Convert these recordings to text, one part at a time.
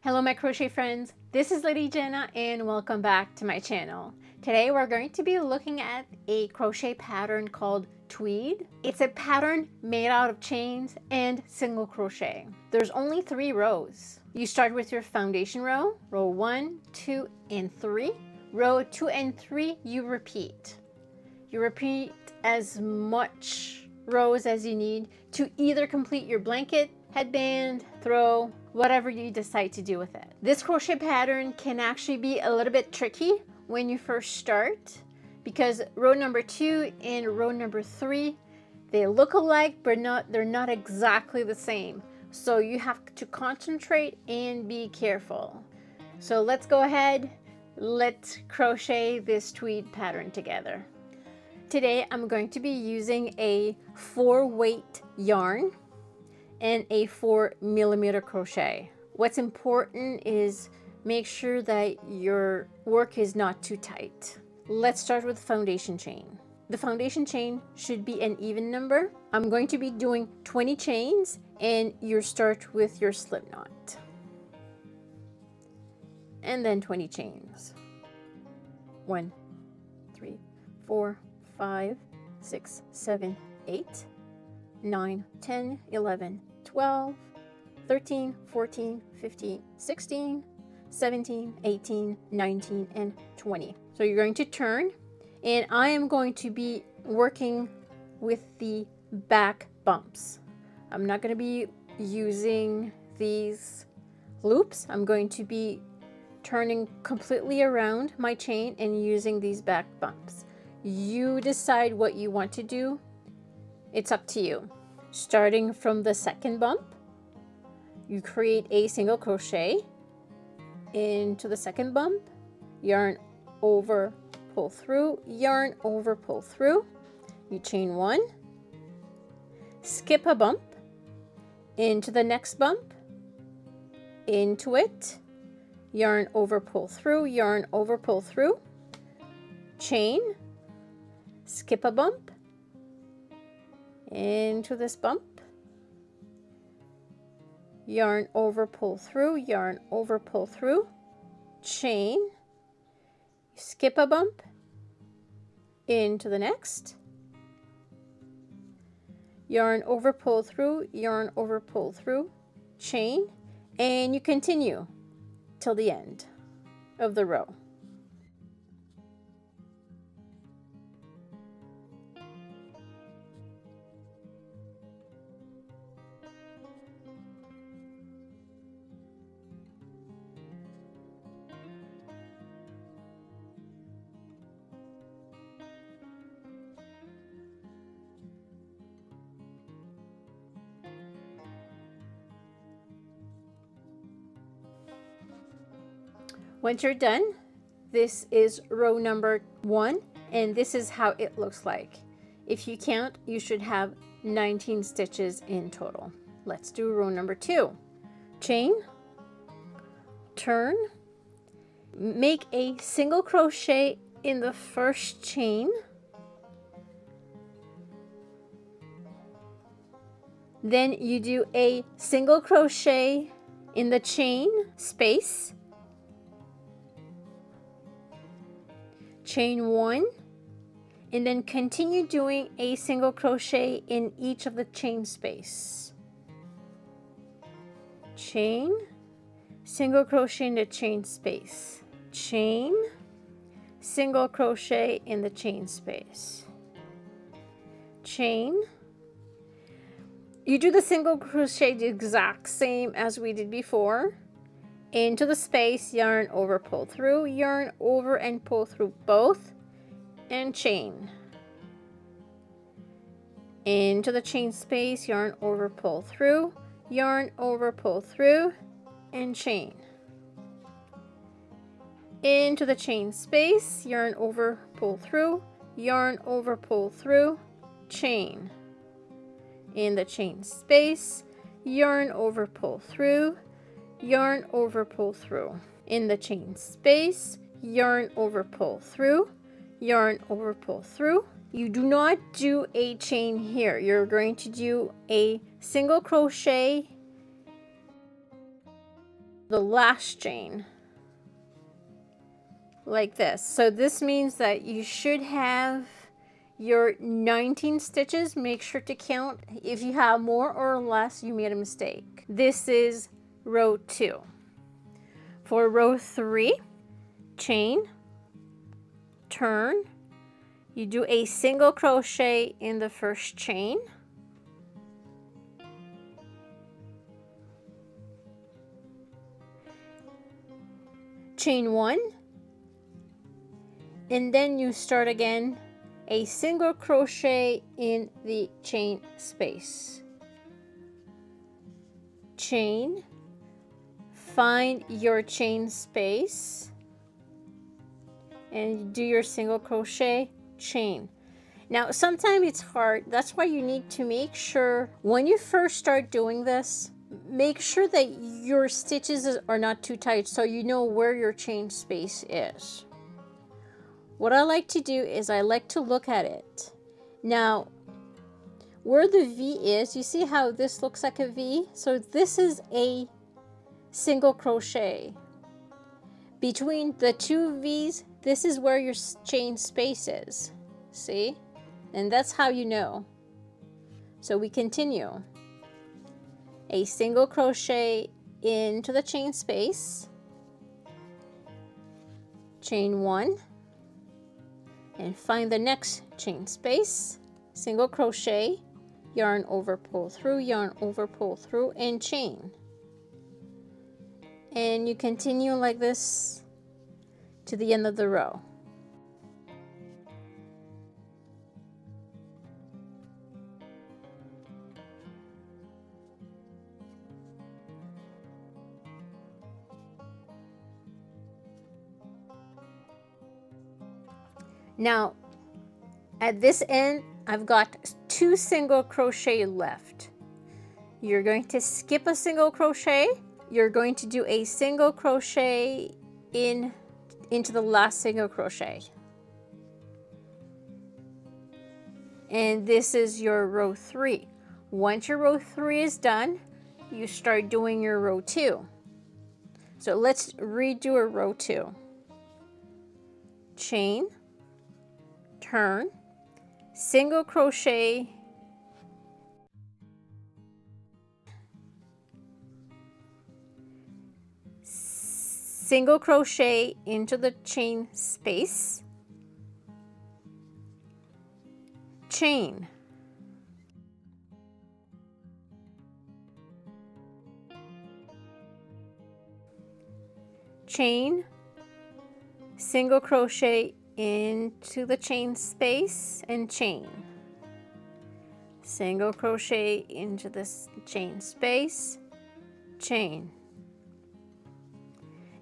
Hello my crochet friends, this is Lady Jenna and welcome back to my channel. Today we're going to be looking at a crochet pattern called Tweed. It's a pattern made out of chains and single crochet. There's only 3 rows. You start with your foundation row, row 1, 2, and 3. Row 2 and 3 you repeat. You repeat as much rows as you need to either complete your blanket, headband, throw, whatever you decide to do with it. This crochet pattern can actually be a little bit tricky when you first start because row number 2 and row number 3, they look alike but they're not exactly the same. So you have to concentrate and be careful. So let's go ahead, let's crochet this tweed pattern together. Today I'm going to be using a 4-weight yarn and a 4mm crochet. What's important is make sure that your work is not too tight. Let's start with foundation chain. The foundation chain should be an even number. I'm going to be doing 20 chains and you start with your slip knot. And then 20 chains. 1, 3, 4, 5, 6, 7, 8, 9, 10, 11, 12, 13, 14, 15, 16, 17, 18, 19, and 20. So you're going to turn, and I am going to be working with the back bumps. I'm not going to be using these loops. I'm going to be turning completely around my chain and using these back bumps. You decide what you want to do. It's up to you. Starting from the second bump, you create a single crochet into the second bump, yarn over, pull through, yarn over, pull through, you chain 1, skip a bump into the next bump, into it, yarn over, pull through, yarn over, pull through, chain, skip a bump into this bump, yarn over, pull through, yarn over, pull through, chain, skip a bump into the next, yarn over, pull through, yarn over, pull through, chain, and you continue till the end of the row. Once you're done, this is row number 1, and this is how it looks like. If you count, you should have 19 stitches in total. Let's do row number 2. Chain, turn, make a single crochet in the first chain, then you do a single crochet in the chain space, chain 1, and then continue doing a single crochet in each of the chain space. Chain, single crochet in the chain space, chain, single crochet in the chain space, chain. You do the single crochet the exact same as we did before. Into the space, yarn over, pull through, yarn over and pull through both, and chain. Into the chain space, yarn over, pull through, yarn over, pull through, and chain. Into the chain space, yarn over, pull through, yarn over, pull through, chain. In the chain space, yarn over, pull through, yarn over, pull through. In the chain space, yarn over, pull through, yarn over, pull through. You do not do a chain here. You're going to do a single crochet the last chain like this. So this means that you should have your 19 stitches. Make sure to count. If you have more or less, you made a mistake. This is row 2. For row 3, chain, turn, you do a single crochet in the first chain, chain 1, and then you start again a single crochet in the chain space, chain, find your chain space and do your single crochet, chain. Now sometimes it's hard, that's why you need to make sure when you first start doing this, make sure that your stitches are not too tight so you know where your chain space is. What I like to do is I like to look at it. Now, where the V is, you see how this looks like a V? So this is a single crochet. Between the two V's, this is where your chain space is. See? And that's how you know. So we continue. A single crochet into the chain space, chain 1, and find the next chain space, single crochet, yarn over, pull through, yarn over, pull through, and chain. And you continue like this to the end of the row. Now, at this end, I've got 2 single crochet left. You're going to skip a single crochet. You're going to do a single crochet into the last single crochet. And this is your row 3. Once your row 3 is done, you start doing your row 2. So let's redo a row 2. Chain, turn, single crochet, single crochet into the chain space, chain, chain, single crochet into the chain space and chain, single crochet into this chain space, chain,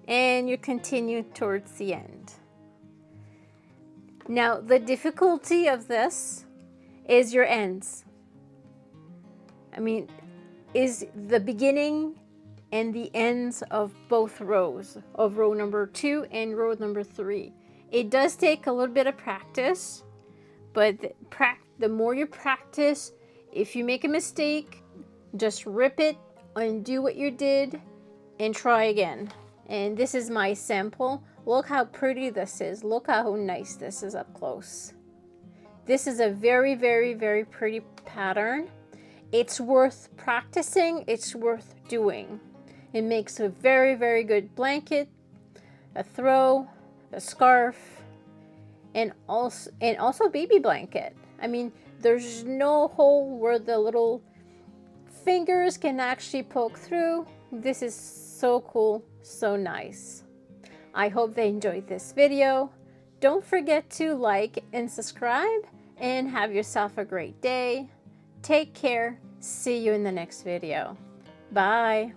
and you continue towards the end. Now the difficulty of this is your ends. I mean, is the beginning and the ends of both rows, of row number 2 and row number 3. It does take a little bit of practice, but the more you practice, if you make a mistake, just rip it, undo what you did, and try again. And this is my sample. Look how pretty this is. Look how nice this is up close. This is a very, very, very pretty pattern. It's worth practicing. It's worth doing. It makes a very, very good blanket, a throw, a scarf, and also baby blanket. I mean, there's no hole where the little fingers can actually poke through. This is so cool, so nice. I hope they enjoyed this video. Don't forget to like and subscribe, and have yourself a great day. Take care. See you in the next video. Bye.